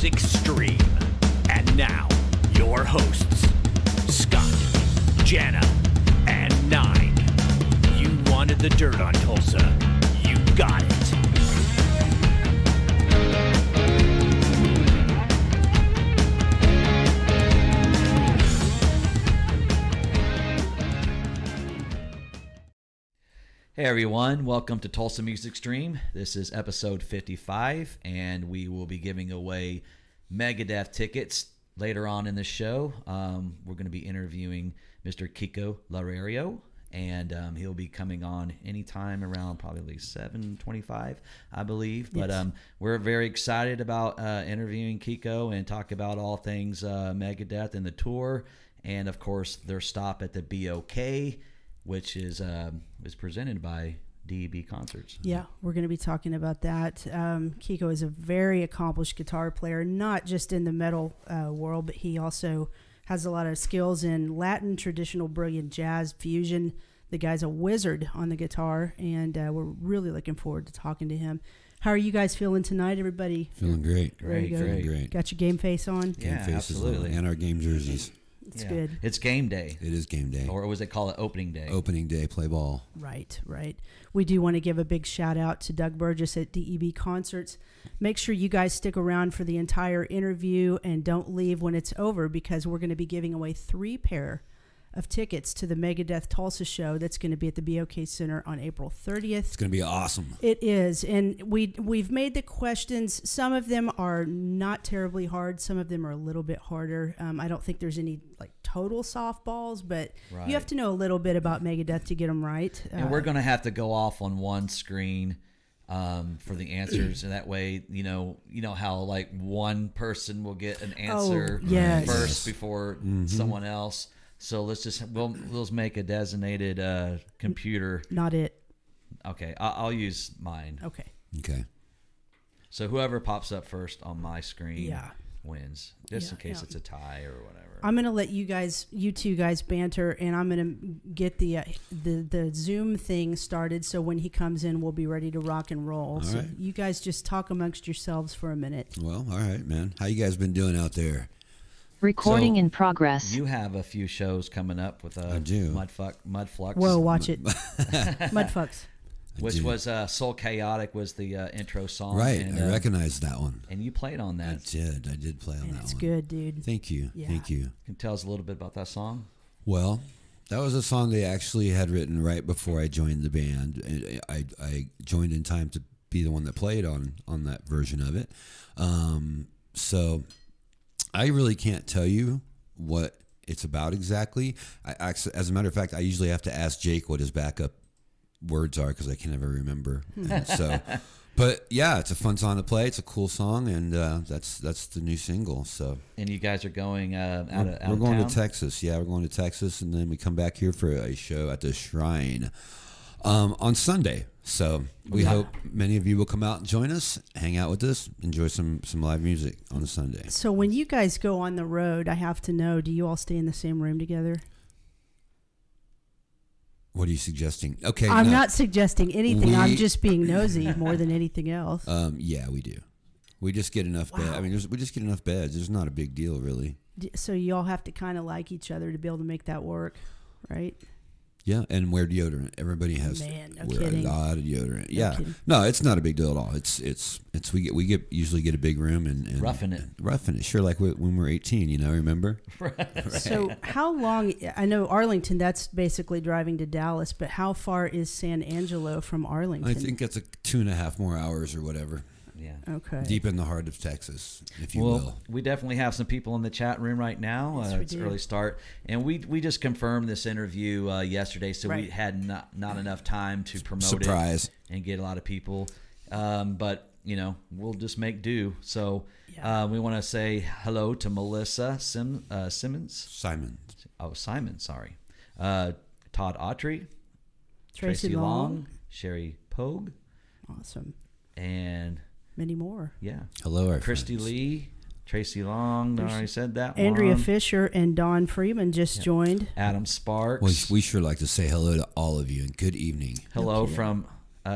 Extreme. And now, your hosts, Scott, Jana, and Nine. You wanted the dirt on Tulsa. You got it. Hey everyone, welcome to Tulsa Music Stream. This is episode 55, and we will be giving away Megadeth tickets later on in the show. We're going to be interviewing Mr. Kiko Loureiro, and he'll be coming on anytime around probably 7:25, I believe. Yes. But we're very excited about interviewing Kiko and talk about all things Megadeth and the tour, and of course their stop at the BOK, which is presented by DEB Concerts. Yeah, we're going to be talking about that. Kiko is a very accomplished guitar player, not just in the metal world, but he also has a lot of skills in Latin, traditional, brilliant jazz, fusion. The guy's a wizard on the guitar, and we're really looking forward to talking to him. How are you guys feeling tonight, everybody? Feeling great. Great. Got your game face on? Yeah, Game faces absolutely. on, and our game jerseys. It's good. It's game day. It is game day. Or was it called opening day? Opening day, play ball. Right. We do want to give a big shout out to Doug Burgess at DEB Concerts. Make sure you guys stick around for the entire interview and don't leave when it's over, because we're going to be giving away 3 pair of tickets to the Megadeth Tulsa show that's going to be at the BOK Center on April 30th. It's going to be awesome. It is, and we've made the questions. Some of them are not terribly hard. Some of them are a little bit harder. I don't think there's any like total softballs, but Right. you have to know a little bit about Megadeth to get them right. And we're going to have to go off on one screen for the answers, and that way, you know how like one person will get an answer yes. first before someone else. So we'll make a designated computer. Not it. Okay, I'll use mine. Okay. So whoever pops up first on my screen Yeah. wins, just in case Yeah. it's a tie or whatever. I'm gonna let you two guys banter, and I'm gonna get the Zoom thing started. So when he comes in, we'll be ready to rock and roll. All So right. you guys just talk amongst yourselves for a minute. Well, all right, man. How you guys been doing out there? Recording So, in progress. You have a few shows coming up with I do. Mudflux. Whoa, watch it. Mudfucks. Which was Soul Chaotic was the intro song. Right, and, I recognized that one. And you played on that. I did play on And that it's one. good, dude. Thank you. Yeah. Thank you. Can you tell us a little bit about that song? Well, that was a song they actually had written right before I joined the band. I joined in time to be the one that played on that version of it. So I really can't tell you what it's about exactly. As a matter of fact, I usually have to ask Jake what his backup words are because I can never remember. So, but yeah, it's a fun song to play. It's a cool song, and that's the new single. So, And you guys are going out we're of going town? to Texas. Yeah, we're going to Texas, and then we come back here for a show at the Shrine on Sunday. So we hope many of you will come out and join us, hang out with us, enjoy some live music on a Sunday. So when you guys go on the road, I have to know, do you all stay in the same room together? What are you suggesting? Okay, I'm no. not suggesting anything. I'm We- just being nosy more than anything else. Yeah, we do. We just get enough bed. I mean, we just get enough beds. It's not a big deal, really. So you all have to kind of like each other to be able to make that work, right? Yeah, and wear deodorant. Everybody has Man, no wear kidding. a lot of deodorant. Yeah, kidding. no, it's not a big deal at all. It's we usually get a big room and Roughing it. roughing it. Sure, like when we were 18, remember? So how long, I know Arlington, that's basically driving to Dallas, but how far is San Angelo from Arlington? I think that's 2.5 more hours or whatever. Yeah. Okay. Deep in the heart of Texas, if you Well, will. we definitely have some people in the chat room right now. Yes, we It's do. early start, and we just confirmed this interview yesterday, so we Right. had not enough time to promote Surprise. it and get a lot of people. But we'll just make do. So we want to say hello to Melissa Simmons. Simon. Oh, Simon. Sorry. Todd Autry, Tracy Long. Sherry Pogue, Awesome. and Many more. Hello, our Christy friends. Lee, Tracy Long. I already said that. Andrea one. Fisher and Don Freeman just joined. Adam Sparks. Well, we sure like to say hello to all of you and good evening. Hello kidding. from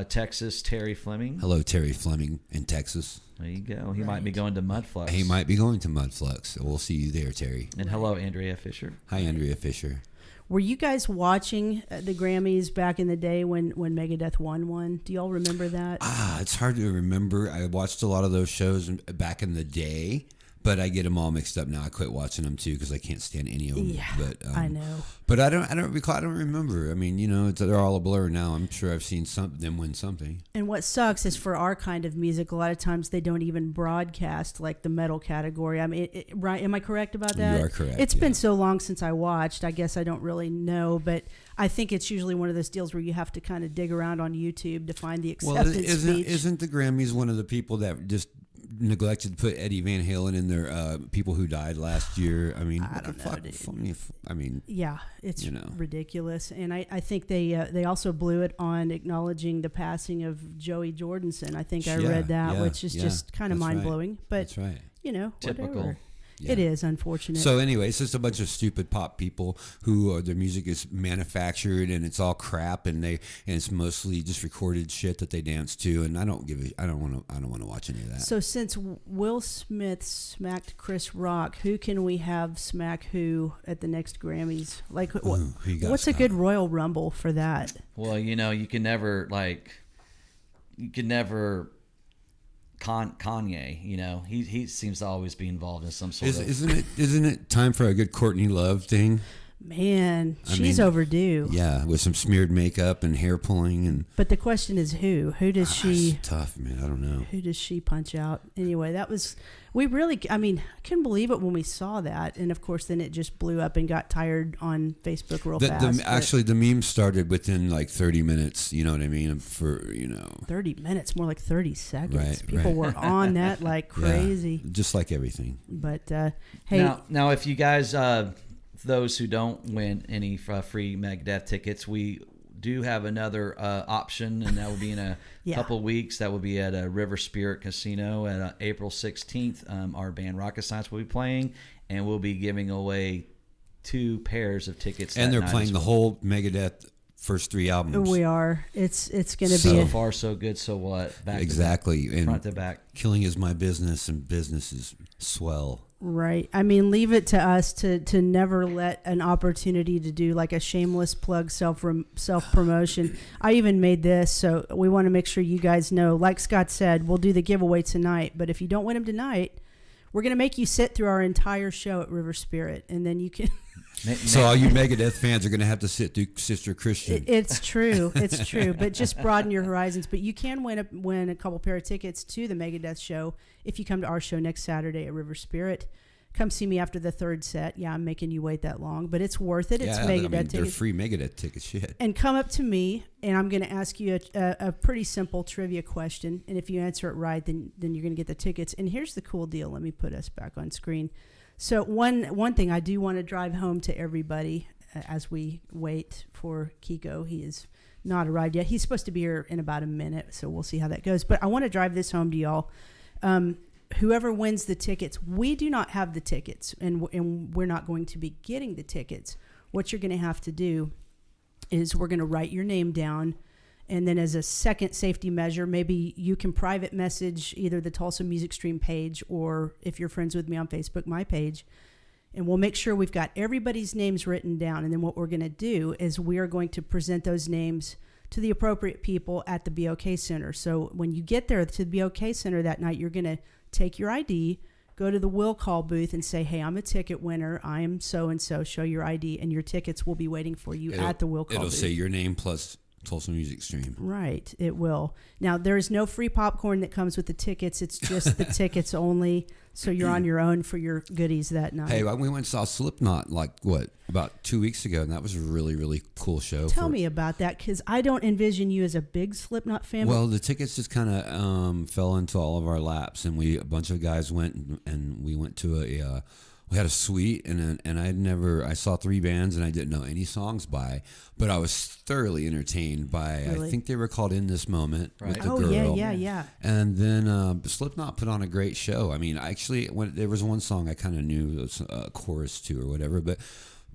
Texas Terry Fleming. Hello, Terry Fleming in Texas. There you go. He might be going to Mudflux. He might be going to Mudflux. We'll see you there, Terry. And hello, Andrea Fisher. Hi, Andrea Fisher. Were you guys watching the Grammys back in the day when Megadeth won one? Do y'all remember that? It's hard to remember. I watched a lot of those shows back in the day, but I get them all mixed up now. I quit watching them too because I can't stand any of them. Yeah, but, I know. But I don't recall. I don't remember. I mean, they're all a blur now. I'm sure I've seen them win something. And what sucks is for our kind of music, a lot of times they don't even broadcast like the metal category. I mean, right? Am I correct about that? You are correct. It's been so long since I watched. I guess I don't really know, but I think it's usually one of those deals where you have to kind of dig around on YouTube to find the acceptance speech. Isn't the Grammys one of the people that just neglected to put Eddie Van Halen in their people who died last year? I mean, I don't know, dude. I mean, yeah, it's ridiculous, and I think they also blew it on acknowledging the passing of Joey Jordison. I think I read that, which is just kind of mind blowing. But that's right. Typical. Whatever. Yeah. It is unfortunate. So anyway, it's just a bunch of stupid pop people who their music is manufactured and it's all crap, and it's mostly just recorded shit that they dance to, and I don't want to watch any of that. So since Will Smith smacked Chris Rock, who can we have smack who at the next Grammys? Like, what's a good Royal Rumble for that? Well, you can never Kanye, he seems to always be involved in some sort of. Isn't it time for a good Courtney Love thing? Man, she's overdue. Yeah, with some smeared makeup and hair pulling But the question is who? Who does she? That's tough, man. I don't know. Who does she punch out? Anyway, I couldn't believe it when we saw that, and of course, then it just blew up and got tired on Facebook real fast. Actually, the meme started within like 30 minutes. You know what I mean? 30 minutes, more like 30 seconds. Right, People were on that like crazy. Yeah, just like everything. But hey, now if you guys, those who don't win any free Megadeth tickets, we do have another option, and that will be in a couple of weeks. That will be at a River Spirit Casino at April 16th. Our band Rocket Science will be playing, and we'll be giving away 2 pairs of tickets. And they're playing the whole Megadeth first 3 albums. We are. It's going to be so far so good. So what? Back exactly. To back, front to back. Killing is my business, and business is swell. Right. I mean, leave it to us to never let an opportunity to do like a shameless plug self promotion. I even made this, so we want to make sure you guys know. Like Scott said, we'll do the giveaway tonight, but if you don't win them tonight, we're going to make you sit through our entire show at River Spirit, and then you can. So all you Megadeth fans are going to have to sit through Sister Christian. It's true. It's true. But just broaden your horizons. But you can win a couple pair of tickets to the Megadeth show if you come to our show next Saturday at River Spirit. Come see me after the 3rd set. Yeah, I'm making you wait that long, but it's worth it. It's Megadeth tickets. They're free Megadeth tickets. Shit. And come up to me, and I'm going to ask you a pretty simple trivia question. And if you answer it right, then you're going to get the tickets. And here's the cool deal. Let me put us back on screen. So one thing I do want to drive home to everybody as we wait for Kiko. He is not arrived yet. He's supposed to be here in about a minute, so we'll see how that goes. But I want to drive this home to y'all. Whoever wins the tickets, we do not have the tickets, and we're not going to be getting the tickets. What you're going to have to do is we're going to write your name down, and then as a second safety measure, maybe you can private message either the Tulsa Music Stream page, or if you're friends with me on Facebook, my page, and we'll make sure we've got everybody's names written down. And then what we're going to do is we are going to present those names to the appropriate people at the BOK Center. So when you get there to the BOK Center that night, you're going to take your ID, go to the will call booth and say, hey, I'm a ticket winner. I am so-and-so. Show your ID, and your tickets will be waiting for you at the will call booth. It'll say your name plus Tulsa Music Stream. Right, it will. Now, there is no free popcorn that comes with the tickets. It's just the tickets only, so you're on your own for your goodies that night. Hey, we went and saw Slipknot about 2 weeks ago, and that was a really, really cool show. Tell me about that, because I don't envision you as a big Slipknot fan. Well, the tickets just kind of fell into all of our laps, and a bunch of guys went, and we went to we had a suite, and I saw 3 bands, and I didn't know any songs by, but I was thoroughly entertained by, Really? I think they were called In This Moment with the Oh, girl. yeah. And then Slipknot put on a great show. I mean, actually, there was one song I kind of knew, it was a chorus to or whatever, but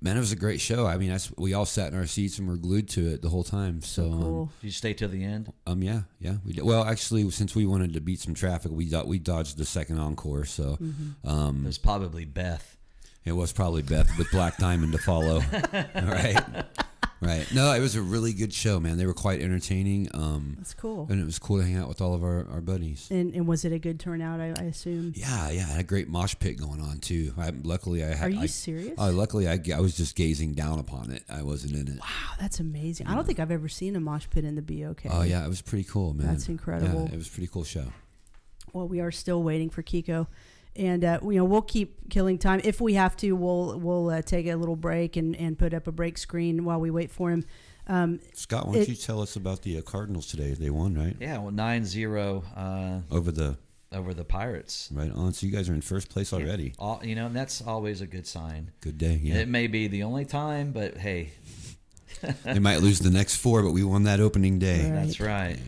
Man, it was a great show. I mean, we all sat in our seats and were glued to it the whole time. So Cool. Did you stay till the end? yeah, we did. Well, actually, since we wanted to beat some traffic, we dodged the second encore. So It was probably Beth. it was probably Beth with Black Diamond to follow. Right. No, it was a really good show, man. They were quite entertaining. That's cool. And it was cool to hang out with all of our buddies. And was it a good turnout, I assume? Yeah. I had a great mosh pit going on, too. Luckily, I had... Are you serious? Luckily, I was just gazing down upon it. I wasn't in it. Wow, that's amazing. I don't think I've ever seen a mosh pit in the BOK. Oh, yeah. It was pretty cool, man. That's incredible. Yeah, it was a pretty cool show. Well, we are still waiting for Kiko. And, we'll keep killing time. If we have to, we'll take a little break and put up a break screen while we wait for him. Scott, why don't you tell us about the Cardinals today? They won, right? Yeah, well, 9-0 Over the Pirates. Right on. So you guys are in first place already. And that's always a good sign. Good day, yeah. It may be the only time, but hey. They might lose the next 4, but we won that opening day. Right. That's right.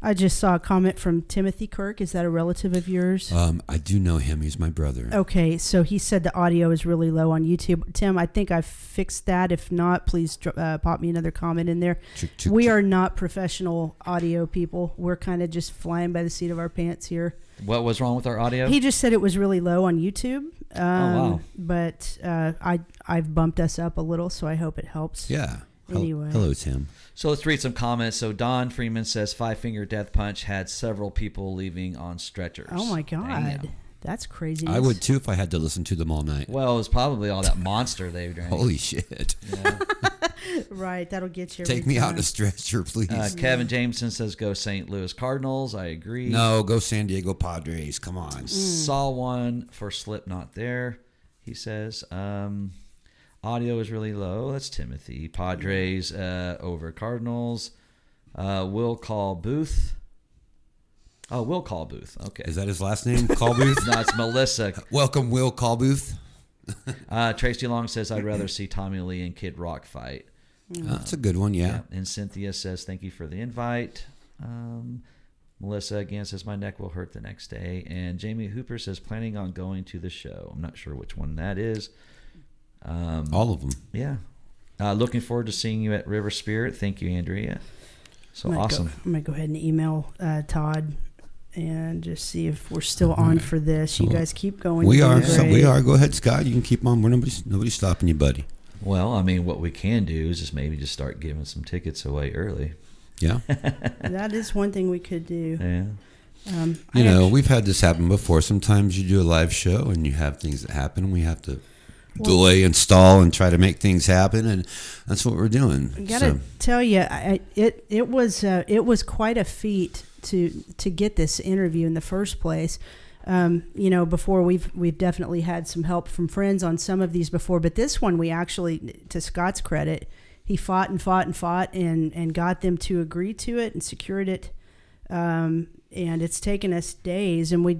I just saw a comment from Timothy Kirk. Is that a relative of yours? I do know him. He's my brother. Okay, so he said the audio is really low on YouTube. Tim, I think I've fixed that. If not, please pop me another comment in there. We are not professional audio people. We're kind of just flying by the seat of our pants here. What was wrong with our audio? He just said it was really low on YouTube. Wow. But I've bumped us up a little, so I hope it helps. Yeah. Anyway. Hello, Tim. So let's read some comments. So Don Freeman says Five Finger Death Punch had several people leaving on stretchers. Oh my God. Damn. That's crazy. I would too if I had to listen to them all night. Well, it was probably all that monster they drank. Holy shit. Yeah. Right, that'll get you. Take me out in a stretcher, please. Kevin Jameson says go St. Louis Cardinals. I agree. No, go San Diego Padres. Come on. Saw one for Slipknot there, he says. Audio is really low. That's Timothy. Padres over Cardinals. Will Call Booth. Oh, Will Call Booth. Okay. Is that his last name? Callbooth? No, it's Melissa. Welcome, Will Callbooth. Tracy Long says I'd rather see Tommy Lee and Kid Rock fight. That's a good one, yeah. And Cynthia says thank you for the invite. Melissa again says my neck will hurt the next day. And Jamie Hooper says planning on going to the show. I'm not sure which one that is. All of them. Yeah. Looking forward to seeing you at River Spirit. Thank you, Andrea. So awesome. I'm going to go ahead and email Todd and just see if we're still on for this. You guys keep going. We You're are. doing So great. we are. Go ahead, Scott. You can keep on. Nobody's stopping you, buddy. Well, I mean, what we can do is just maybe just start giving some tickets away early. Yeah. That is one thing we could do. Yeah. We've had this happen before. Sometimes you do a live show and you have things that happen and we have to delay and stall and try to make things happen, and that's what we're doing. I gotta tell you, it was quite a feat to get this interview in the first place. Before we've definitely had some help from friends on some of these before, but this one we actually, to Scott's credit, he fought and got them to agree to it and secured it. And it's taken us days, and we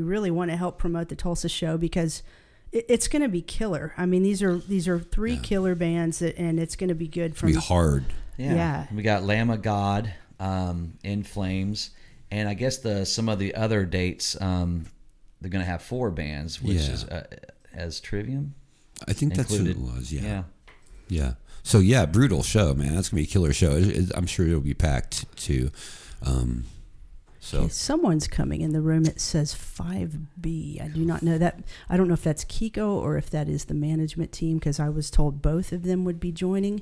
really want to help promote the Tulsa show because it's going to be killer. I mean, these are three killer bands, and it's going to be good. Be hard. Yeah. We got Lamb of God, In Flames, and I guess some of the other dates. They're going to have 4 bands, which is as Trivium. I think included. That's who it was. Yeah. So brutal show, man. That's gonna be a killer show. I'm sure it'll be packed too. Okay, someone's coming in the room. It says 5B. I do not know that. I don't know if that's Kiko or if that is the management team, because I was told both of them would be joining.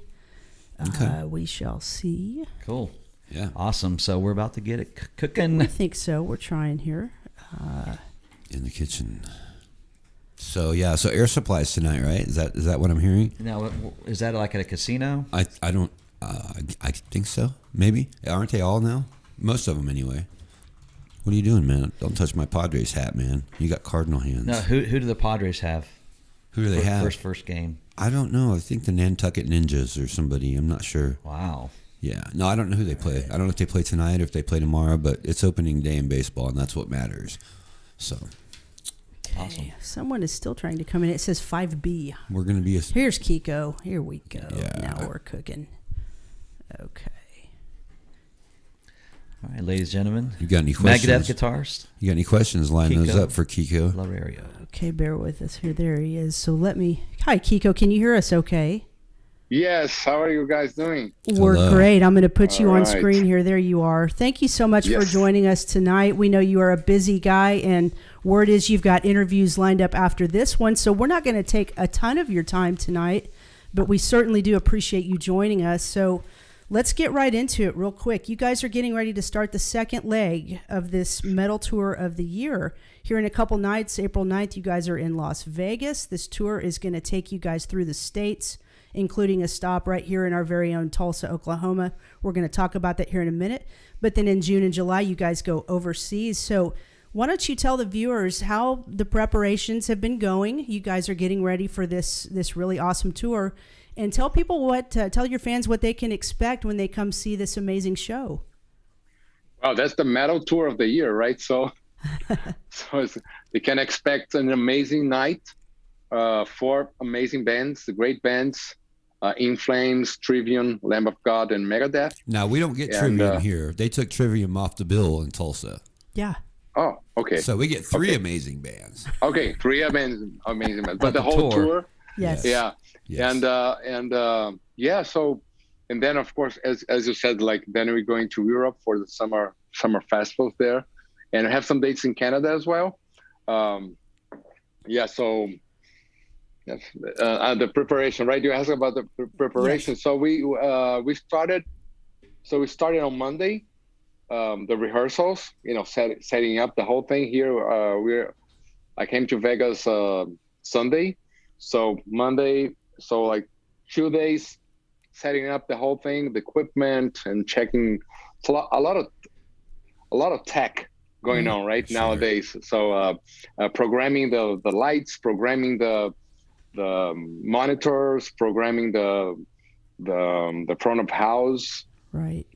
Okay. We shall see. Cool. Yeah. Awesome. So we're about to get it cooking. I think so. We're trying here. In the kitchen. So Air Supply's tonight, right? Is that what I'm hearing? Now, is that like at a casino? I don't. I think so. Maybe. Aren't they all now? Most of them anyway. What are you doing, man? Don't touch my Padres hat, man. You got Cardinal hands. No. Who do the Padres have? Who do they have? First game. I don't know. I think the Nantucket Ninjas or somebody. I'm not sure. Wow. Yeah. No, I don't know who they play. I don't know if they play tonight or if they play tomorrow, but it's opening day in baseball, and that's what matters. So. Awesome. Someone is still trying to come in. It says 5B. We're going to be Here's Kiko. Here we go. Yeah. Now we're cooking. Okay. All right, ladies and gentlemen. You got any questions? Megadeth guitarist. You got any questions? Line those Kiko up for Kiko. Loureiro. Okay, bear with us here. There he is. So hi, Kiko. Can you hear us okay? Yes. How are you guys doing? We're Hello. great. I'm going to put you All on right. screen here. There you are. Thank you so much for Yes. joining us tonight. We know you are a busy guy, and word is you've got interviews lined up after this one. So we're not going to take a ton of your time tonight, but we certainly do appreciate you joining us. So let's get right into it real quick. You guys are getting ready to start the second leg of this metal tour of the year. Here in a couple nights, April 9th, you guys are in Las Vegas. This tour is going to take you guys through the states, including a stop right here in our very own Tulsa, Oklahoma. We're going to talk about that here in a minute. But then in June and July, you guys go overseas. So why don't you tell the viewers how the preparations have been going? You guys are getting ready for this really awesome tour. And tell people tell your fans what they can expect when they come see this amazing show. Wow, that's the metal tour of the year, right? So, you can expect an amazing night. 4 amazing bands, the great bands. In Flames, Trivium, Lamb of God, and Megadeth. Now, we don't get And, Trivium here. They took Trivium off the bill in Tulsa. Yeah. Oh, okay. So we get 3 Okay. amazing bands. Okay, 3 amazing bands. But the the whole tour. tour, Yes. yeah. Yes. Yeah. So, and then of course, as you said, like then we're going to Europe for the summer festivals there, and have some dates in Canada as well. Yeah. So. Yes, the preparation, right? You asked about the preparation. Yes. So we started on Monday, the rehearsals. Setting up the whole thing here. I came to Vegas Sunday, so Monday. So like 2 days, setting up the whole thing, the equipment, and checking. It's a lot of tech going on right Sure. nowadays. So programming the lights, programming the monitors, programming the front of house, Right.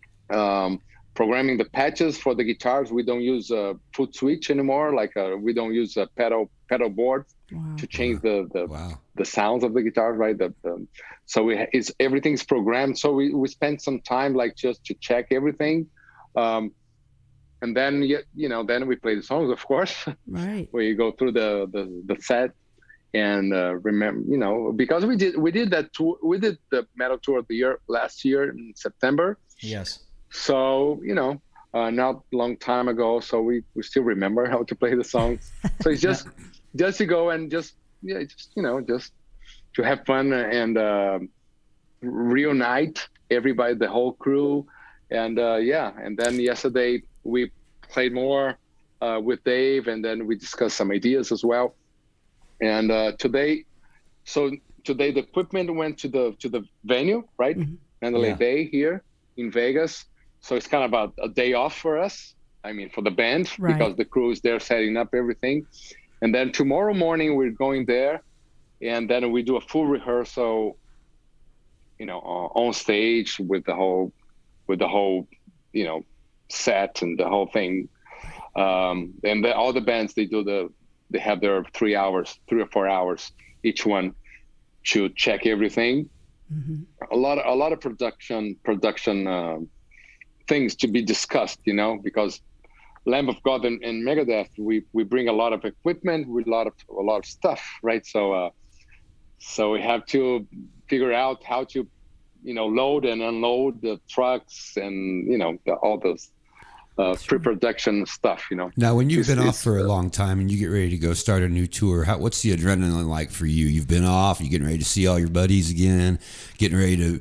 Programming the patches for the guitars. We don't use a foot switch anymore. We don't use a pedal board to change the sounds of the guitar, right? So everything's programmed. So we spent some time just to check everything, and then then we play the songs, of course. Right. Where you go through the set. And remember, because we did that tour, we did the metal tour of the year last year in September. Yes. So not long time ago. So we still remember how to play the songs. So it's just to go and just to have fun and reunite everybody, the whole crew, and and then yesterday we played more with Dave, and then we discussed some ideas as well. And today the equipment went to the venue, right? Mm-hmm. Mandalay Bay here in Vegas. So it's kind of a day off for us. I mean, for the band, Right. because the crew is there setting up everything. And then tomorrow morning we're going there, and then we do a full rehearsal, on stage with the whole set and the whole thing. And all the bands, they have their 3 or 4 hours each one to check everything. Mm-hmm. A lot of production things to be discussed, because Lamb of God and Megadeth, we bring a lot of equipment with a lot of stuff, right? So we have to figure out how to load and unload the trucks and all those pre-production stuff. Now, when you've been off for a long time and you get ready to go start a new tour, what's the adrenaline like for you? You've been off, you're getting ready to see all your buddies again, getting ready to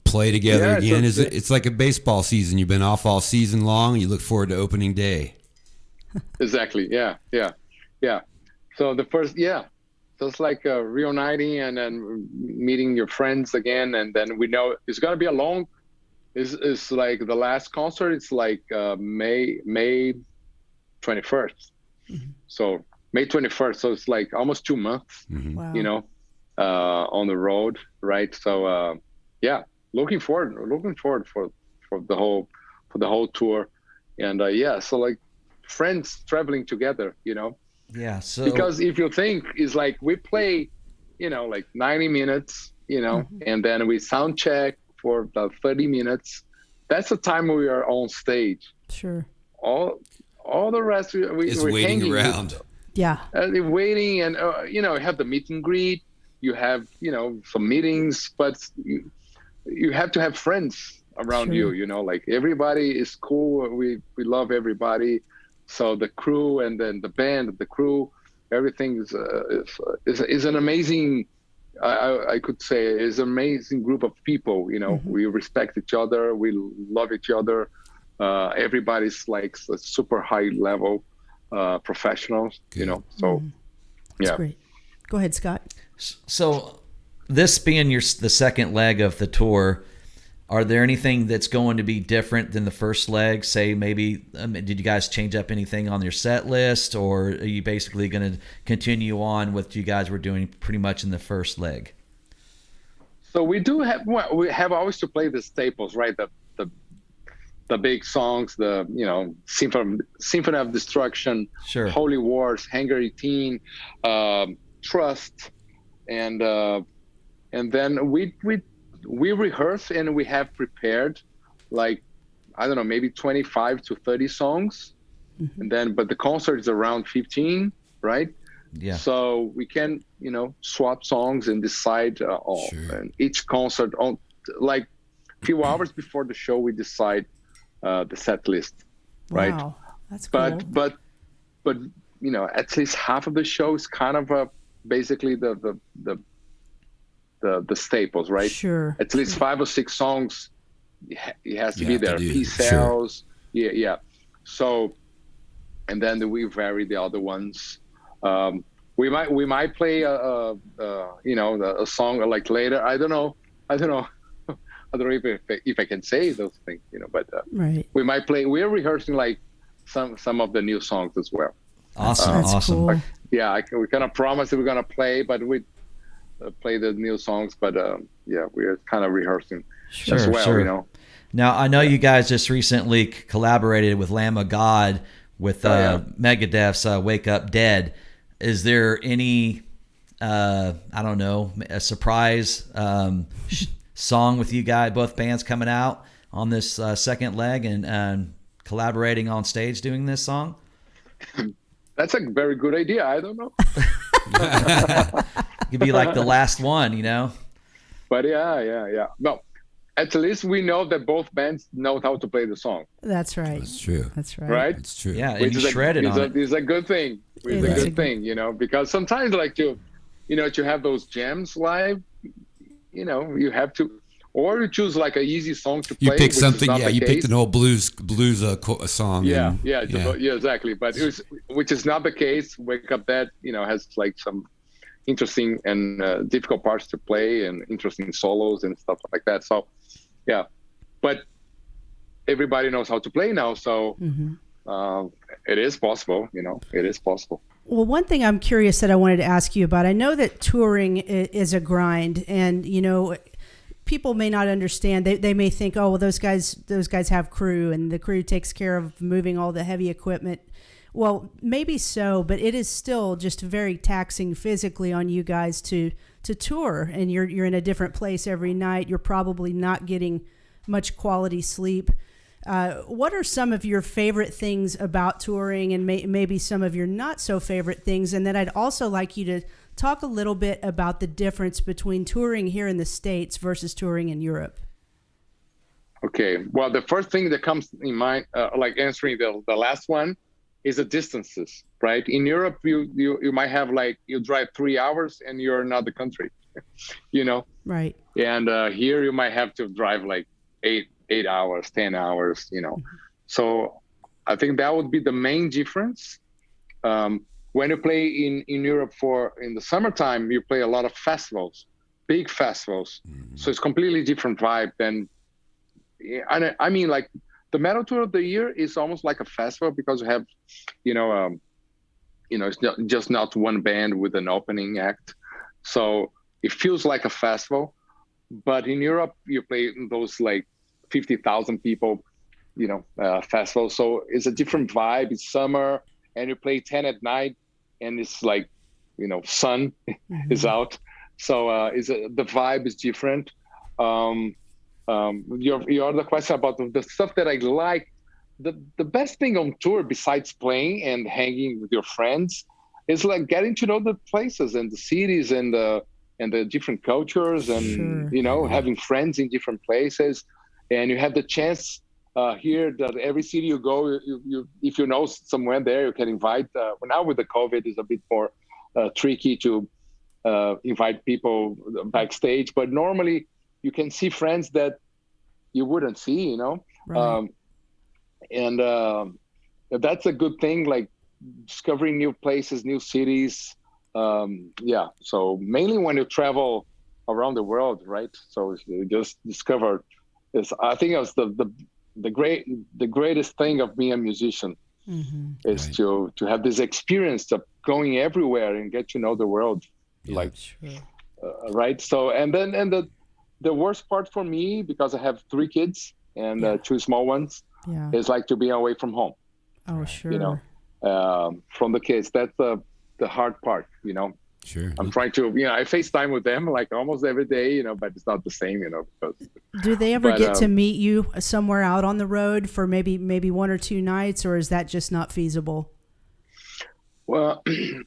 play together again. It's like a baseball season. You've been off all season long. You look forward to opening day. Exactly. Yeah. So so it's like reuniting and then meeting your friends again, and then we know it's gonna be a long. It's like the last concert. It's like May 21st. Mm-hmm. So May 21st. So it's like almost 2 months. Mm-hmm. Wow. On the road, right? So looking forward for the whole tour, and so like friends traveling together, Yeah. So because if you think, it's like we play, like 90 minutes, Mm-hmm. and then we sound check for about 30 minutes. That's the time we are on stage. Sure. All the rest we're waiting hanging around. Yeah. waiting, and have the meet and greet. You have some meetings, but you have to have friends around Sure. you. Like everybody is cool. We love everybody. So the crew and then the band, the crew, everything is an amazing. I could say is an amazing group of people. We respect each other. We love each other. Everybody's like a super high level professionals. Good. So That's yeah. great. Go ahead, Scott. So, this being the second leg of the tour, are there anything that's going to be different than the first leg? Say maybe, did you guys change up anything on your set list, or are you basically going to continue on with what you guys were doing pretty much in the first leg? So we we have always to play the staples, right? The big songs, the Symphony of Destruction, Sure. Holy Wars, Hangar 18, Trust, and then we rehearse and we have prepared like, I don't know, maybe 25 to 30 songs, and then but the concert is around 15, right? Yeah. So we can swap songs and decide and each concert on like a few hours before the show we decide the set list, right? Wow. That's cool. But at least half of the show is kind of basically the staples, right? Sure. At least 5 or 6 songs, it has to You be have to there. do, P-cells, yeah. So, and then we vary the other ones. We might play a song like later. I don't know. I don't know if I can say those things, but Right. we might play. We're rehearsing like some of the new songs as well. Awesome. That's awesome. cool. Yeah, we cannot promise that we're gonna play, but we play the new songs. But we're kind of rehearsing as well. Sure. Now, I know you guys just recently collaborated with Lamb of God with Megadeth's "Wake Up Dead." Is there any, I don't know, a surprise song with you guys, both bands coming out on this second leg and collaborating on stage doing this song? That's a very good idea. I don't know. Could be like the last one, But yeah. No, at least we know that both bands know how to play the song. That's right. That's true. That's right. Right? It's true. Yeah, and you shredded on it. It's a good thing. It's a good thing, because sometimes like to have those jams live, you have to, or you choose like an easy song to play. You pick something, you case. picked an old blues song. Yeah, exactly. But which is not the case. Wake Up Dead, has like some interesting and difficult parts to play and interesting solos and stuff like that. So, yeah, but everybody knows how to play now. So it is possible, it is possible. Well, one thing I'm curious that I wanted to ask you about, I know that touring is a grind, and people may not understand. They may think, oh, well, those guys have crew, and the crew takes care of moving all the heavy equipment. Well, maybe so, but it is still just very taxing physically on you guys to tour, and you're in a different place every night. You're probably not getting much quality sleep. What are some of your favorite things about touring, and maybe some of your not so favorite things? And then I'd also like you to talk a little bit about the difference between touring here in the States versus touring in Europe. Okay. Well, the first thing that comes in mind, like answering the last one, is the distances, right? In Europe, you might have like, you drive 3 hours and you're in another country, Right. And here you might have to drive like 8 hours, 10 hours, So I think that would be the main difference. When you play in Europe in the summertime, you play a lot of festivals, big festivals. So it's completely different vibe than, I mean, like the metal tour of the year is almost like a festival because you have, it's just not one band with an opening act. So it feels like a festival, but in Europe, you play those like 50,000 people, festivals. So it's a different vibe. It's summer and you play 10 at night and it's like, sun is out. So the vibe is different. Your other question about the stuff that I like, the best thing on tour besides playing and hanging with your friends is like getting to know the places and the cities and the different cultures and Sure. having friends in different places, and you have the chance here that every city you go, you if you know somewhere there, you can invite. Now with the COVID, it's a bit more tricky to invite people backstage, but normally you can see friends that you wouldn't see, Right. and that's a good thing. Like discovering new places, new cities. Yeah. So mainly when you travel around the world, right? So you just discover this. I think it was the greatest thing of being a musician Mm-hmm. is Right. to have this experience of going everywhere and get to know the world, like Sure. right. So and the worst part for me, because I have 3 kids and Yeah. 2 small ones, Yeah. is like to be away from home. Oh, sure. From the kids. That's the hard part. Sure. I'm trying to, I FaceTime with them like almost every day, but it's not the same, because, Do they ever but, get to meet you somewhere out on the road for maybe 1 or 2 nights, or is that just not feasible? well,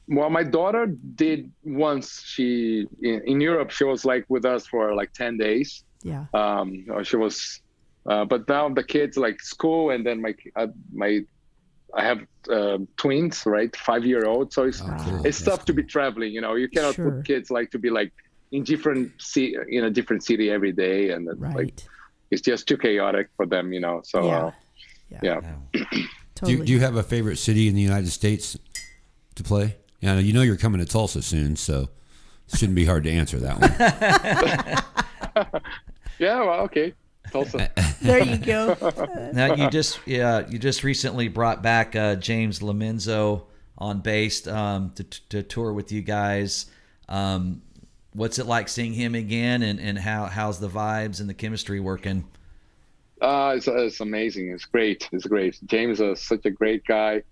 well, my daughter did once. She in Europe, she was like with us for like 10 days. Yeah. She was, but now the kids like school, and then I have twins, right? 5-year-old. So it's Oh, cool. it's That's tough to cool. be traveling. You cannot Sure. put kids like to be like in in a different city every day, and it's like Right. it's just too chaotic for them. So Yeah. yeah. Totally. Do you have a favorite city in the United States to play? Yeah, you're coming to Tulsa soon, so it shouldn't be hard to answer that one. Yeah. Well, okay. Tulsa. There you go. Now you just recently brought back James Lomenzo on bass to tour with you guys. What's it like seeing him again, and how's the vibes and the chemistry working? It's amazing. It's great. It's great. James is such a great guy.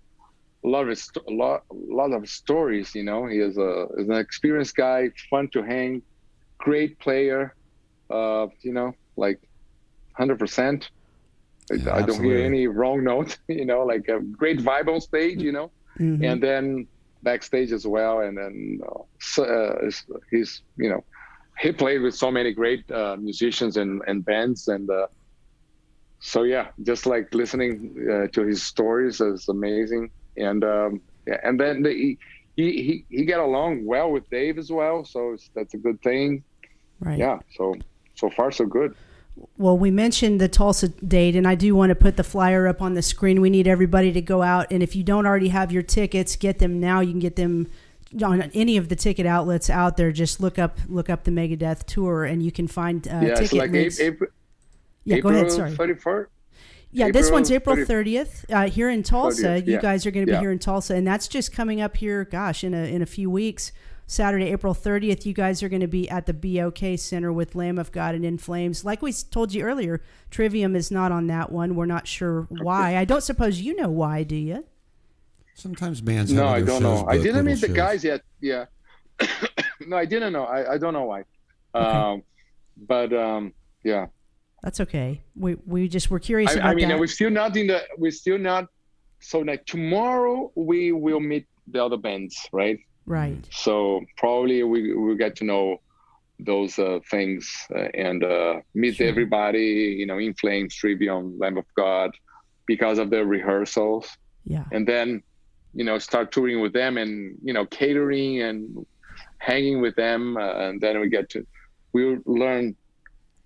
A lot of stories. He is an experienced guy, fun to hang, great player. Like 100%. Yeah, I don't hear absolutely. any wrong note. Like a great vibe on stage. Mhm. And then backstage as well. And then he's he played with so many great musicians and bands, and so yeah, just like listening to his stories is amazing. And yeah, and then he got along well with Dave as well, so that's a good thing. Right. Yeah, so far so good. Well, we mentioned the Tulsa date, and I do want to put the flyer up on the screen. We need everybody to go out, and if you don't already have your tickets, get them now. You can get them on any of the ticket outlets out there. Just look up the Megadeth tour, and you can find Yeah, ticket it's like links. April. Yeah, go ahead. Sorry. 31st. Yeah, this one's April 30th. 30th here in Tulsa. 30th, You yeah. guys are going to be Yeah. here in Tulsa, and that's just coming up here. Gosh, in a few weeks. Saturday, April 30th, you guys are going to be at the BOK Center with Lamb of God and In Flames. Like we told you earlier, Trivium is not on that one. We're not sure why. I don't suppose you know why, do you? Sometimes bands No, have I other don't shows know. I booked, didn't little meet the shows. guys yet. Yeah. No, I didn't know. I don't know why. But yeah. That's okay. We we're curious about I mean, that. we're still not. So like tomorrow we will meet the other bands, right? Right. So probably we will get to know those things and meet Sure. everybody. In Flames, Trivium, Lamb of God, because of the rehearsals, Yeah. and then start touring with them and catering and hanging with them, and then we'll learn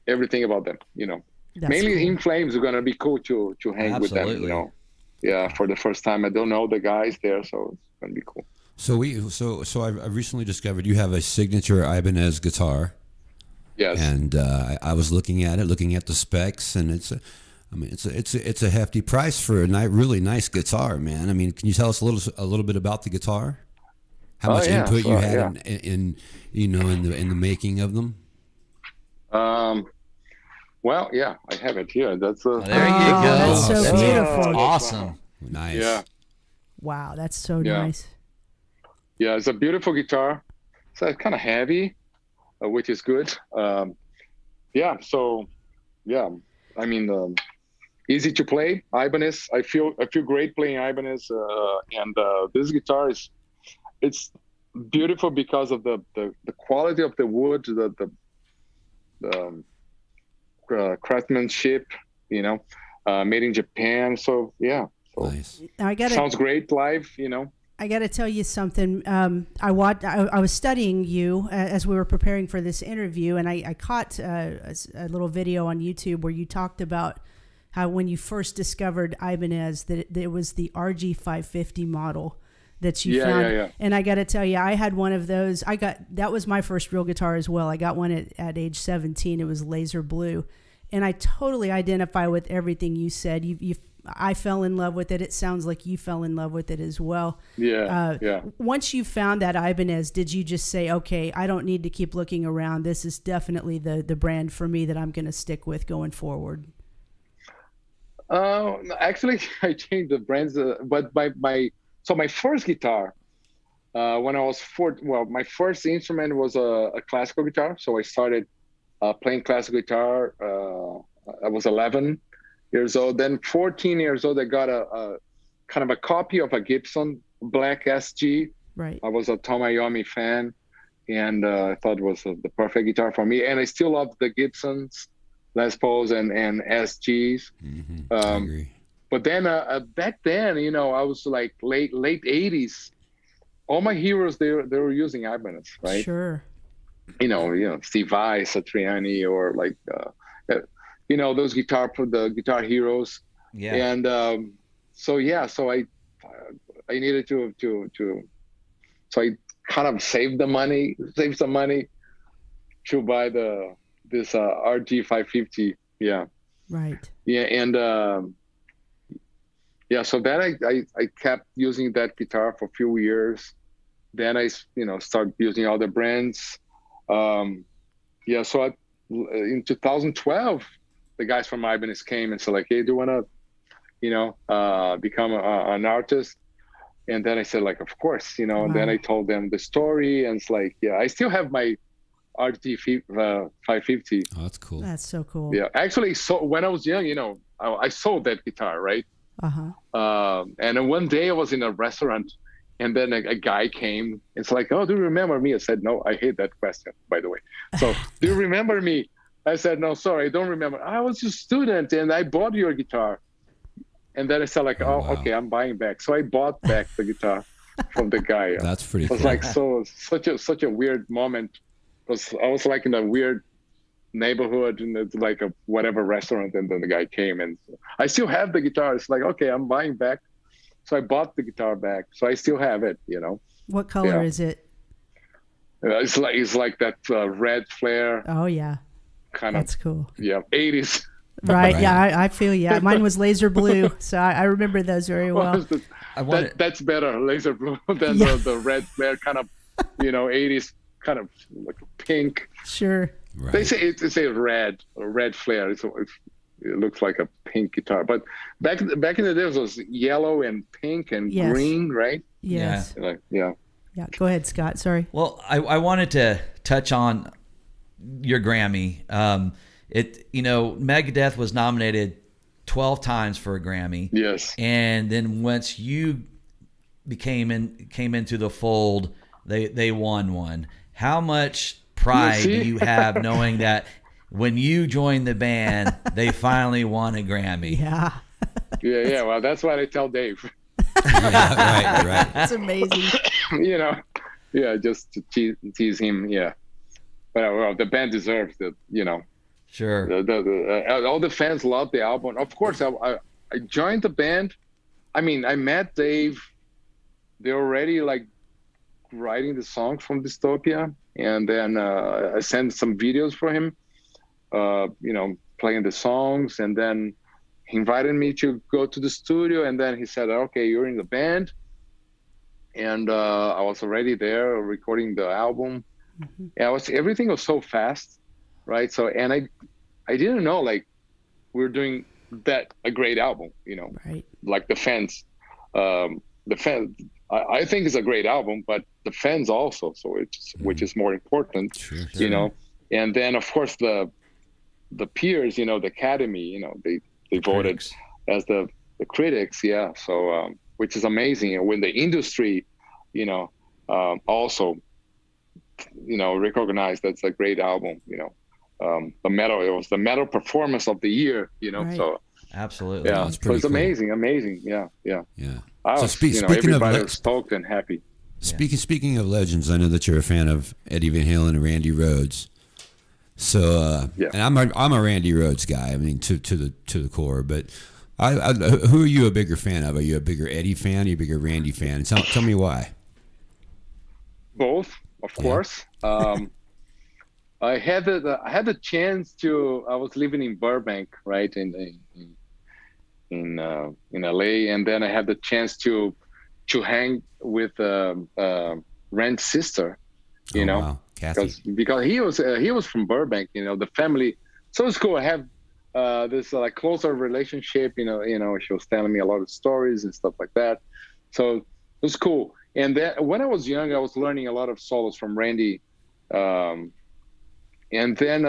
everything about them. That's Mainly cool. In Flames are gonna be cool to hang with them. Absolutely. Yeah, for the first time. I don't know the guys there, so it's gonna be cool. So I recently discovered you have a signature Ibanez guitar, Yes. and I was looking at the specs, and it's a hefty price for a really nice guitar, man. I mean, can you tell us a little bit about the guitar? How much yeah, input you sure, had yeah. in the making of them? Well, yeah, I have it here. That's There you Oh, go. that's so That's beautiful. awesome. Nice. Yeah. Wow, that's so Yeah. nice. Yeah, it's a beautiful guitar. So it's kind of heavy, which is good. Yeah. So, yeah. I mean, easy to play. Ibanez, I feel great playing Ibanez, and this guitar it's beautiful because of the quality of the wood, the craftsmanship, made in Japan. So yeah, so Nice. sounds great live. I got to tell you something. I was studying you as we were preparing for this interview, and I caught a little video on YouTube where you talked about how when you first discovered Ibanez, that it was the RG 550 model that you found. Yeah. And I got to tell you, I had one of those. That was my first real guitar as well. I got one at age 17. It was laser blue, and I totally identify with everything you said. I fell in love with it. It sounds like you fell in love with it as well. Yeah. Once you found that Ibanez, did you just say, okay, I don't need to keep looking around. This is definitely the brand for me that I'm going to stick with going forward? Actually, I changed the brands, but my first guitar, when I was my first instrument was a classical guitar. So I started playing classical guitar. I was 11 years old. Then 14 years old, I got a kind of a copy of a Gibson Black SG. Right. I was a Tom Iommi fan, and I thought it was the perfect guitar for me. And I still love the Gibsons, Les Pauls, and SGs. Mm-hmm. I agree. But then back then, I was like late 80s. All my heroes, they were using Ibanez, right? Sure. Steve Vai, Satriani, or like those the guitar heroes. Yeah. And so I needed to so I kind of saved some money to buy this RG 550. Yeah. Right. Yeah. And so then I kept using that guitar for a few years. Then I started using other brands. So in 2012, the guys from Ibanez came and said, like, hey, do you want to, become an artist? And then I said, like, of course, Wow. And then I told them the story, and it's like, yeah, I still have my RT 550. Oh, that's cool. That's so cool. Yeah, actually, so when I was young, I sold that guitar, right? Uh-huh. And then one day I was in a restaurant, and then a guy came. It's like, oh, do you remember me? I said, no. I hate that question, by the way. So, do you remember me? I said, no, sorry, I don't remember. I was a student, and I bought your guitar. And then I said, like, oh, wow. okay, I'm buying back. So I bought back the guitar from the guy. That's pretty It was cool. like such a weird moment. Because I was like in a weird neighborhood, and it's like a whatever restaurant, and then the guy came, and I still have the guitar. It's like, okay, I'm buying back. So I bought the guitar back. So I still have it, What color is it? It's like that red flare Oh, yeah. kind That's of, cool. 80s. Right. Right. Yeah, I feel you. Mine was laser blue, so I remember those very well. That's better, laser blue, than Yeah. the red flare kind of, 80s kind of like pink. Sure. Right. They say it's a red flare. It looks like a pink guitar. But back in the days, it was yellow and pink and Yes. green, right? Yes. Like, yeah. Yeah. Go ahead, Scott. Sorry. Well, I wanted to touch on your Grammy. Megadeth was nominated 12 times for a Grammy. Yes. And then once you came into the fold, they won one. How much pride do you have knowing that when you joined the band, they finally won a Grammy? Yeah. Yeah. Well, that's what I tell Dave. Yeah, right. That's amazing. Just to tease him. Yeah. But well, the band deserves it. Sure. All the fans love the album. Of course, I joined the band. I mean, I met Dave. They're already like writing the songs from Dystopia, and then I sent some videos for him, playing the songs, and then he invited me to go to the studio, and then he said, okay, you're in the band. And I was already there recording the album. Mm-hmm. Yeah, everything was so fast, right? So, and I didn't know, like, we're doing a great album, Right. like the fans, I think it's a great album, but the fans also, so which is more important, Sure. And then of course the peers, the academy, they they voted Critics. as the critics. Yeah. So, which is amazing. And when the industry, also, recognized that's a great album, it was the metal performance of the year, Right. so Absolutely. yeah, That's so pretty it's cool. amazing. Yeah. Yeah. I So was, speaking of everybody was stoked and happy. Speaking of legends, I know that you're a fan of Eddie Van Halen and Randy Rhoads. So, Yeah. and I'm a Randy Rhoads guy. I mean, to the core. But who are you a bigger fan of? Are you a bigger Eddie fan? Are you a bigger Randy fan? And tell me why. Both, of course. I had the chance to. I was living in Burbank, right, in LA, and then I had the chance to hang with Rand's sister, Wow. Kathy. because he was from Burbank, the family. So it's cool. I have this like closer relationship. She was telling me a lot of stories and stuff like that. So it was cool. And then when I was young, I was learning a lot of solos from Randy, and then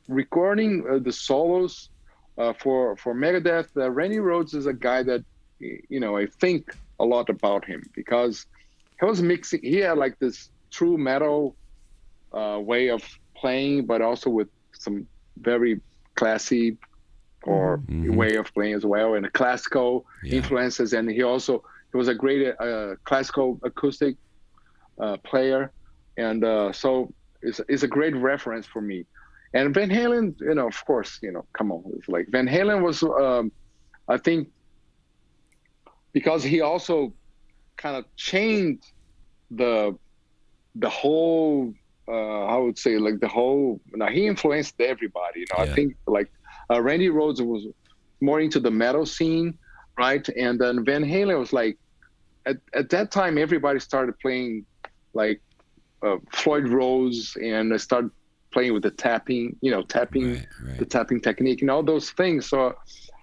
recording the solos for Megadeth. Randy Rhoads is a guy that I think a lot about him, because he was mixing. He had like this true metal way of playing, but also with some very classy or way of playing as well, and classical influences. And he was a great classical acoustic player, and so it's a great reference for me. And Van Halen, of course, come on, it's like Van Halen was, I think, because he also kind of changed the whole, I would say, like the whole. Now he influenced everybody. I think like Randy Rhoads was more into the metal scene, right? And then Van Halen was like, at that time, everybody started playing like Floyd Rose, and I started playing with the tapping, the tapping technique and all those things. So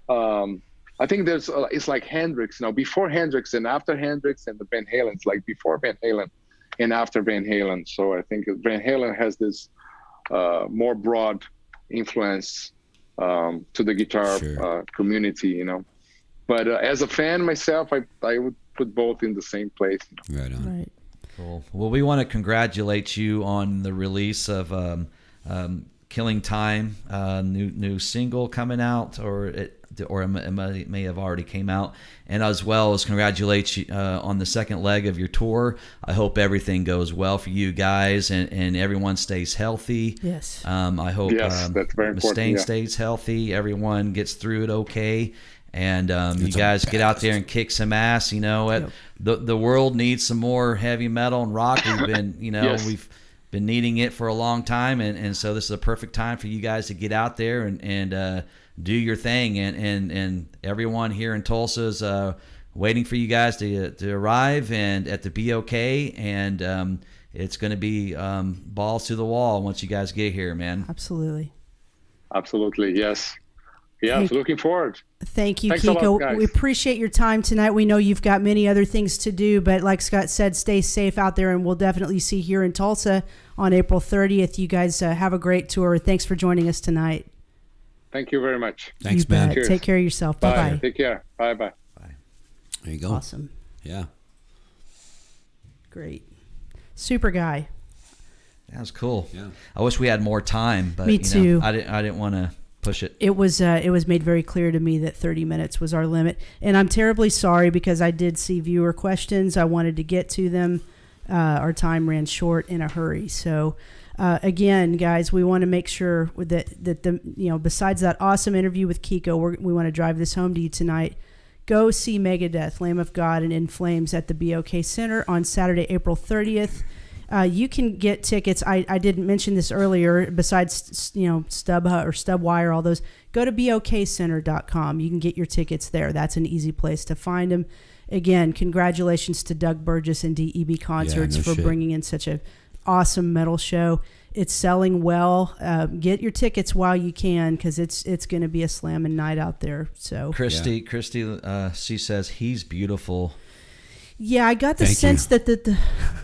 I think there's it's like Hendrix, before Hendrix and after Hendrix, and the Van Halen's like before Van Halen and after Van Halen. So I think Van Halen has this more broad influence to the guitar community, But as a fan myself, I would put both in the same place. Right on. Right. Cool. Well, we want to congratulate you on the release of Killing Time, new single coming out, or it may have already came out, and as well as congratulate you on the second leg of your tour. I hope everything goes well for you guys, and everyone stays healthy. Yes. I hope Yes, that's very important. Mustaine Yeah. stays healthy. Everyone gets through it okay. And you guys get out there and kick some ass. The world needs some more heavy metal and rock. We've been, Yes. we've been needing it for a long time, and so this is a perfect time for you guys to get out there and do your thing. And everyone here in Tulsa is waiting for you guys to arrive and at the BOK, and it's going to be balls to the wall once you guys get here, man. Absolutely. Absolutely, yes. Yes, Hey. looking forward. Thank you, Thanks a lot, Kiko. guys. We appreciate your time tonight. We know you've got many other things to do, but like Scott said, stay safe out there, and we'll definitely see you here in Tulsa on April 30th. You guys have a great tour. Thanks for joining us tonight. Thank you very much. Thanks, You bet. man. Cheers. Take care of yourself. Bye. Bye-bye. Take care. Bye. There you go. Awesome. Yeah. Great. Super guy. That was cool. Yeah. I wish we had more time, but Me too. I didn't want to push it. It was made very clear to me that 30 minutes was our limit, and I'm terribly sorry because I did see viewer questions. I wanted to get to them. Our time ran short in a hurry. So again, guys, we want to make sure that the besides that awesome interview with Kiko, we want to drive this home to you tonight. Go see Megadeth, Lamb of God, and In Flames at the BOK Center on Saturday, April 30th. You can get tickets. I didn't mention this earlier. Besides, StubHub or StubWire, all those, go to bokcenter.com. You can get your tickets there. That's an easy place to find them. Again, congratulations to Doug Burgess and DEB Concerts no for shit. bringing in such an awesome metal show. It's selling well. Get your tickets while you can, because it's going to be a slamming night out there. So Christy, she says he's beautiful. yeah, I got the Thank sense you. that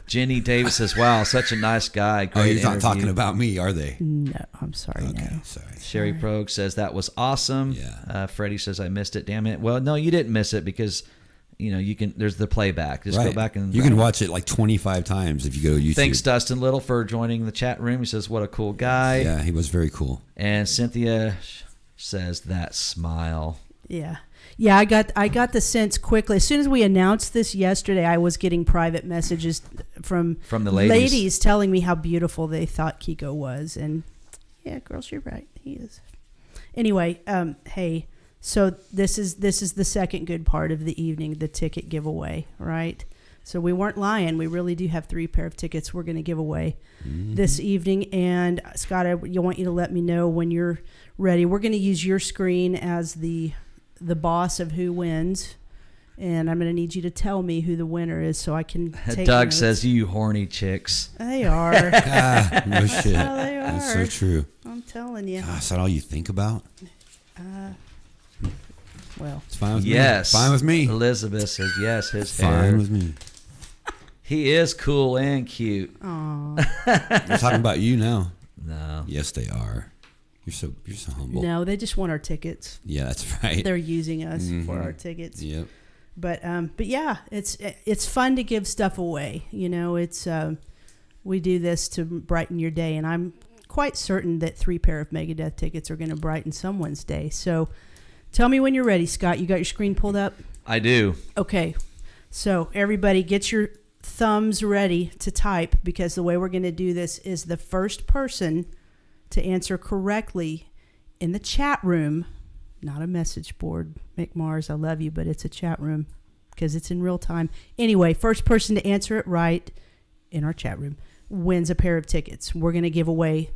Jenny Davis says, wow, such a nice guy. Oh, Great he's not interview. talking about me, are they? No, I'm sorry. Okay, No. sorry. Sherry Progue says that was awesome. Yeah. Freddie says I missed it. Damn it. Well, no, you didn't miss it because you can. There's the playback. Just go back and you can watch it like 25 times if you go to YouTube. Thanks, Dustin Little, for joining the chat room. He says, "What a cool guy." Yeah, he was very cool. And Cynthia says that smile. Yeah. Yeah, I got the sense quickly. As soon as we announced this yesterday, I was getting private messages from the ladies telling me how beautiful they thought Kiko was. And yeah, girls, you're right. He is. Anyway, hey, so this is the second good part of the evening, the ticket giveaway, right? So we weren't lying. We really do have 3 pair of tickets we're going to give away this evening. And Scott, I want you to let me know when you're ready. We're going to use your screen as the boss of who wins, and I'm going to need you to tell me who the winner is so I can take Doug notes. says, you horny chicks. They are. No shit. Oh, they are. That's so true. I'm telling you. Gosh, is that all you think about? Well, It's fine with Yes. me. Fine with me. Elizabeth says, yes, his hair. Fine with me. He is cool and cute. aw. They're talking about you now. No. Yes, they are. You're so humble. No, they just want our tickets. Yeah, that's right. They're using us for our tickets. Yep. But yeah, it's fun to give stuff away. It's we do this to brighten your day, and I'm quite certain that 3 pair of Megadeth tickets are going to brighten someone's day. So, tell me when you're ready, Scott. You got your screen pulled up? I do. Okay. So everybody, get your thumbs ready to type, because the way we're going to do this is the first person to answer correctly in the chat room, not a message board. McMars, I love you, but it's a chat room because it's in real time. Anyway, first person to answer it right in our chat room wins a pair of tickets. We're going to give away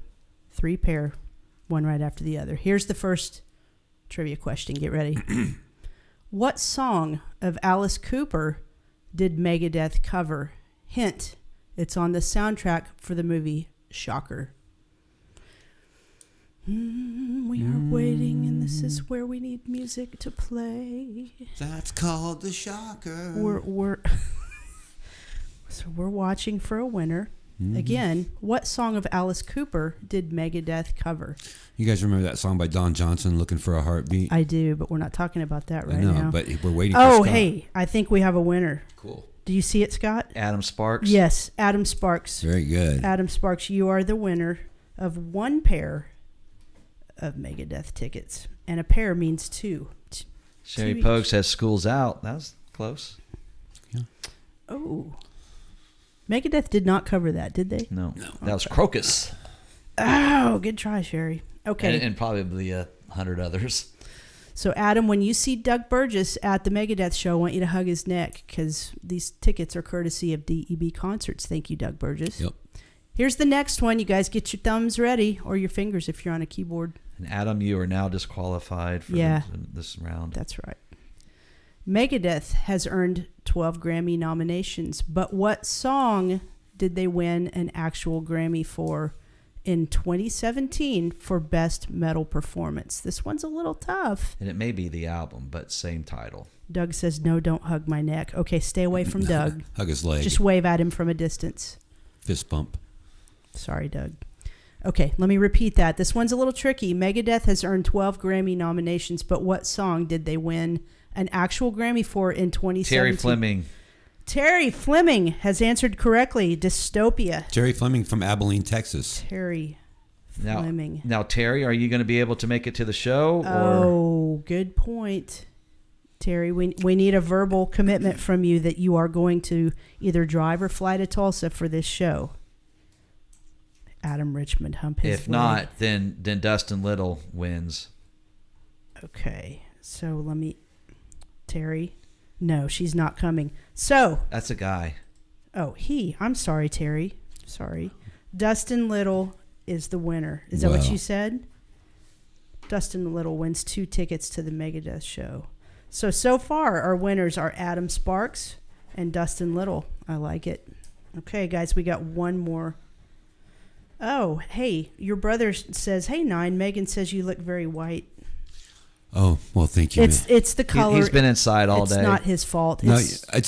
3 pair, one right after the other. Here's the first trivia question. Get ready. What song of Alice Cooper did Megadeth cover? Hint, it's on the soundtrack for the movie Shocker. We are waiting, and this is where we need music to play. That's called the Shocker. So we're watching for a winner. Again, what song of Alice Cooper did Megadeth cover? You guys remember that song by Don Johnson, Looking for a Heartbeat? I do, but we're not talking about that right I know, now. but we're waiting for Oh, Scott. hey, I think we have a winner. Cool. Do you see it, Scott? Adam Sparks. Yes, Adam Sparks. Very good. Adam Sparks, you are the winner of 1 pair of Megadeth tickets. And a pair means 2. Sherry Two Pogue each. says school's out. That was close. Oh. Megadeth did not cover that, did they? No. That was Crocus. Oh, good try, Sherry. Okay. And probably 100 others. So, Adam, when you see Doug Burgess at the Megadeth show, I want you to hug his neck, because these tickets are courtesy of DEB Concerts. Thank you, Doug Burgess. Yep. Here's the next one. You guys get your thumbs ready, or your fingers if you're on a keyboard. And Adam, you are now disqualified for this round. That's right. Megadeth has earned 12 Grammy nominations, but what song did they win an actual Grammy for in 2017 for Best Metal Performance? This one's a little tough. And it may be the album, but same title. Doug says, no, don't hug my neck. Okay, stay away from Doug. Hug his leg. Just wave at him from a distance. Fist bump. Sorry, Doug. Okay, let me repeat that. This one's a little tricky. Megadeth has earned 12 Grammy nominations, but what song did they win an actual Grammy for in 2017? Terry Fleming. Terry Fleming has answered correctly. Dystopia. Terry Fleming from Abilene, Texas. Terry Fleming. Now, Terry, are you going to be able to make it to the show? Oh, good point. Terry, we need a verbal commitment from you that you are going to either drive or fly to Tulsa for this show. Adam Richmond hump his If leg. not, then Dustin Little wins. Okay, so let me... Terry? No, she's not coming. So... That's a guy. Oh, I'm sorry, Terry. Sorry. Dustin Little is the winner. Is that what Wow. you said? Dustin Little wins 2 tickets to the Megadeth show. So far, our winners are Adam Sparks and Dustin Little. I like it. Okay, guys, we got one more. Oh, hey, your brother says, hey, Nine, Megan says you look very white. Oh, well, thank you. It's the color. He's been inside all day. It's not his fault. No,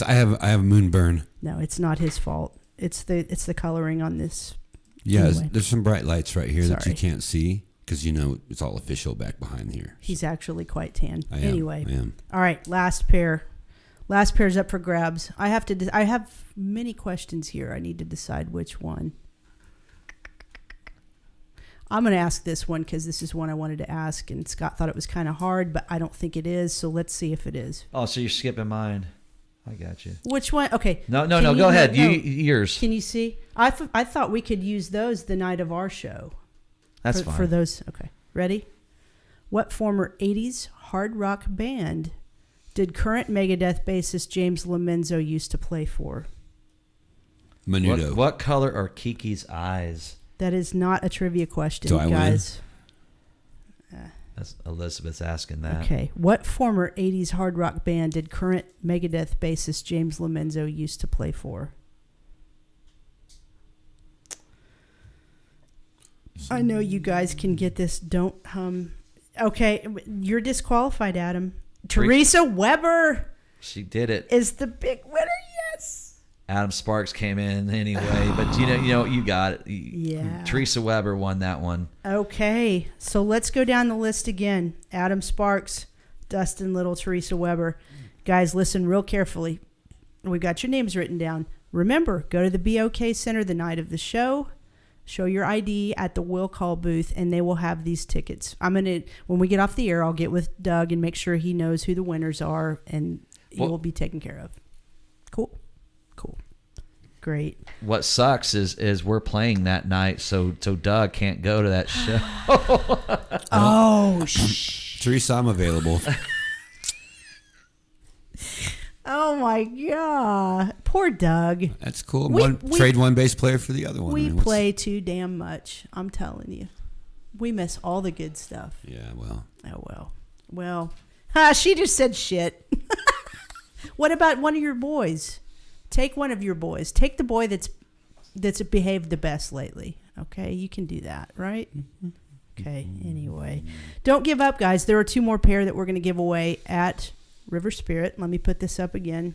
I have a moon burn. No, it's not his fault. It's the coloring on this. Yeah, Anyway. there's some bright lights right here that you Sorry. can't see because it's all official back behind here. He's actually quite tan. I am. Anyway, I am. all right, last pair. Last pair's up for grabs. I have many questions here. I need to decide which one. I'm going to ask this one because this is one I wanted to ask, and Scott thought it was kind of hard, but I don't think it is. So let's see if it is. Oh, so you're skipping mine. I got you. Which one? Okay. No. Can you- Go ahead. no. Yours. Can you see? I thought we could use those the night of our show. That's for, fine. For those. Okay. Ready? What former 80s hard rock band did current Megadeth bassist James Lomenzo used to play for? Menudo. What color are Kiki's eyes? That is not a trivia question, Do I win? guys. That's Elizabeth's asking that. Okay. What former 80s hard rock band did current Megadeth bassist James Lomenzo used to play for? I know you guys can get this. Don't hum. Okay. You're disqualified, Adam. Teresa Weber She did it. is the big winner. Yes. Adam Sparks came in anyway, but you got it. Yeah. Teresa Weber won that one. Okay. So let's go down the list again. Adam Sparks, Dustin Little, Teresa Weber. Guys, listen real carefully. We've got your names written down. Remember, go to the BOK Center the night of the show. Show your ID at the will call booth, and they will have these tickets. When we get off the air, I'll get with Doug and make sure he knows who the winners are, and he will be taken care of. Cool. Great. What sucks is we're playing that night, so Doug can't go to that show. Oh, Teresa, I'm available. oh my God. Poor Doug. That's cool. We- Trade one bass player for the other one. We play too damn much. I'm telling you. We miss all the good stuff. Yeah, well. Oh, well. Well, she just said shit. What about one of your boys? Take one of your boys. Take the boy that's behaved the best lately. Okay, you can do that, right? Okay, anyway. Don't give up, guys. There are 2 more pair that we're going to give away at River Spirit. Let me put this up again.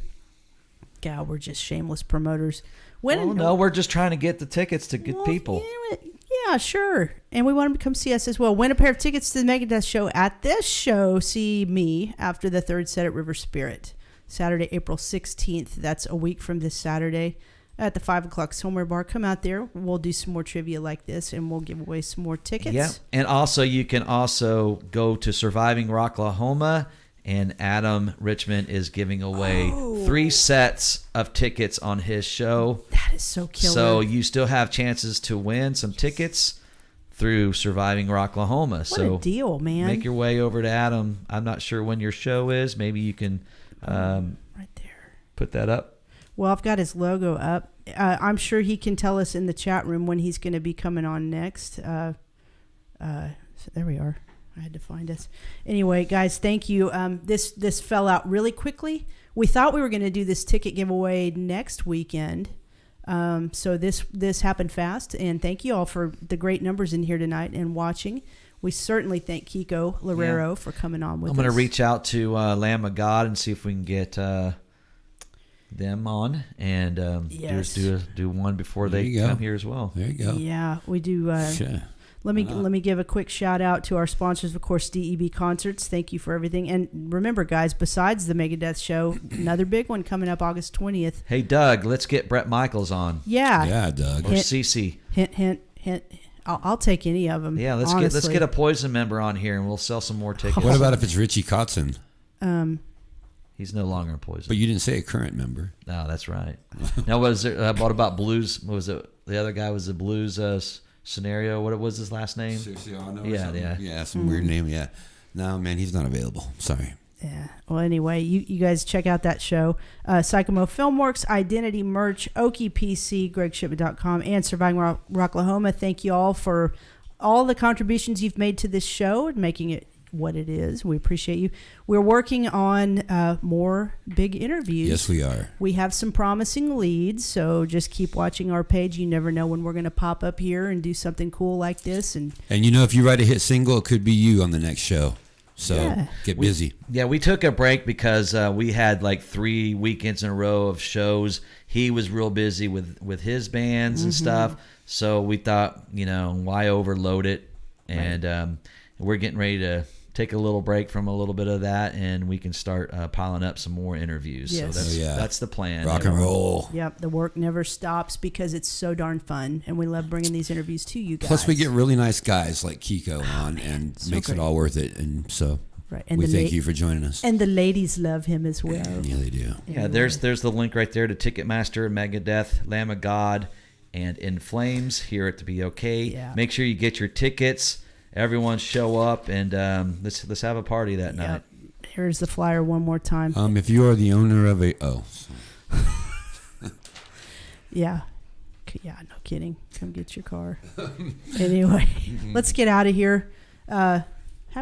God, we're just shameless promoters. No, we're just trying to get the tickets to good people. Yeah, sure. And we want them to come see us as well. Win a pair of tickets to the Megadeth show at this show. See me after the 3rd set at River Spirit. Saturday, April 16th. That's a week from this Saturday at the 5 o'clock Somewhere Bar. Come out there. We'll do some more trivia like this, and we'll give away some more tickets. Yeah, and also you can also go to Surviving Rocklahoma, and Adam Richmond is giving away 3 sets of tickets on his show. That is so killer. So you still have chances to win some tickets through Surviving Rocklahoma. What So a deal, man. make your way over to Adam. I'm not sure when your show is. Maybe you can right there. put that up. Well, I've got his logo up. I'm sure he can tell us in the chat room when he's going to be coming on next. So there we are. I had to find us. Anyway, guys, thank you. This fell out really quickly. We thought we were going to do this ticket giveaway next weekend. So this happened fast, and thank you all for the great numbers in here tonight and watching. We certainly thank Kiko Loureiro for coming on with us. I'm going to reach out to Lamb of God and see if we can get them on and Yes. do one before There they you go. come here as well. There you go. Yeah, we do. Sure. Let me give a quick shout out to our sponsors, of course, DEB Concerts. Thank you for everything. And remember, guys, besides the Megadeth show, another big one coming up August 20th. Hey, Doug, let's get Brett Michaels on. Yeah. Yeah, Doug. Or Cece. Hint, hint, hint. I'll take any of them. Yeah, let's get a Poison member on here, and we'll sell some more tickets. What about if it's Richie Kotzen? He's no longer in Poison. But you didn't say a current member. No, that's right. Now, what about Blues? What was it? The other guy was the Blues scenario. What was his last name? Yeah, some weird name. Yeah. No, man, he's not available. Sorry. Yeah. Well, anyway, you guys check out that show. Psychomo Filmworks, Identity Merch, Okie PC, GregShipman.com, and Surviving Rocklahoma. Thank you all for all the contributions you've made to this show and making it what it is. We appreciate you. We're working on more big interviews. Yes, we are. We have some promising leads, so just keep watching our page. You never know when we're going to pop up here and do something cool like this. And if you write a hit single, it could be you on the next show. So Yeah. get busy. Yeah, we took a break because we had like 3 weekends in a row of shows. He was real busy with his bands and stuff. So we thought, why overload it? And we're getting ready to take a little break from a little bit of that, and we can start piling up some more interviews. Yes. So Oh, yeah. that's the plan. Rock and roll. Yep, the work never stops because it's so darn fun, and we love bringing these interviews to you guys. Plus, we get really nice guys like Kiko on, and so makes great. it all worth it. And so right, and we the thank you for joining us. and the ladies love him as well. Yeah, they do. Yeah, there's the link right there to Ticketmaster, Megadeth, Lamb of God, and In Flames here at the BOK. Yeah. Make sure you get your tickets. Everyone show up, and let's have a party that night. Yep. Here's the flyer one more time. If you are the owner of a Yeah, no kidding. Come get your car. Anyway, let's get out of here. Have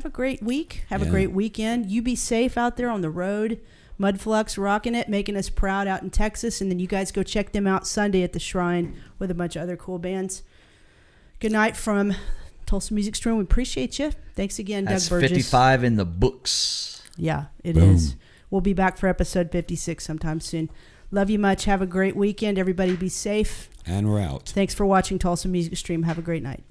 a great week. Have a great weekend. You be safe out there on the road. Mudflux rocking it, making us proud out in Texas. And then you guys go check them out Sunday at the Shrine with a bunch of other cool bands. Good night from Tulsa Music Stream. We appreciate you. Thanks again, That's Doug Burgess. 55 in the books. Yeah, it Boom. is. We'll be back for episode 56 sometime soon. Love you much. Have a great weekend. Everybody be safe. and we're out. Thanks for watching Tulsa Music Stream. Have a great night.